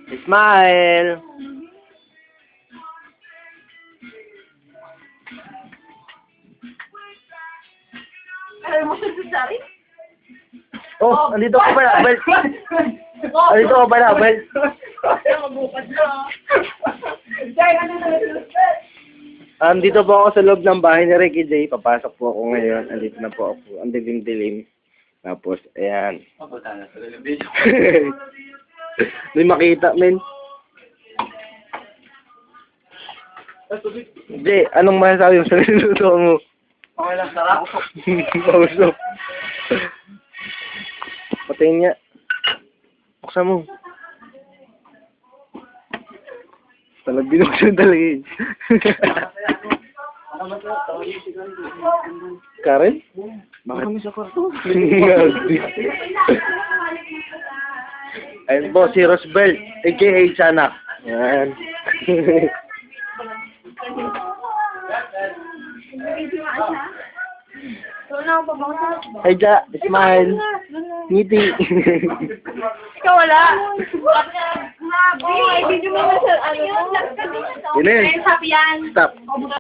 Smile! Alam mo siya si Sari? Oh, andito ka pala, Bel. Andito ka pala, Bel. Magbukas na. Jay, ano na ito? Dito po ako sa loob ng bahay ni Ricky J. Papasok po ako ngayon. Andito na po ako. Ang dilim-dilim. Tapos, ayan. May makita, men. Jay, anong masasabi mo sa niluto mo? Okay lang, sarap. Pausok. Patayin niya. Buksan mo. Talagang binuksan talaga eh. Karen? Bakit? Kami sa kwarto. Ayun po, si Rosbel, a.k.a. Chanak. Ayan. Hi, Ja. Smile. Ngiti. Ikaw wala. Grabe. Ay, video mo na sa ano. Yun eh. Sabi yan. Stop.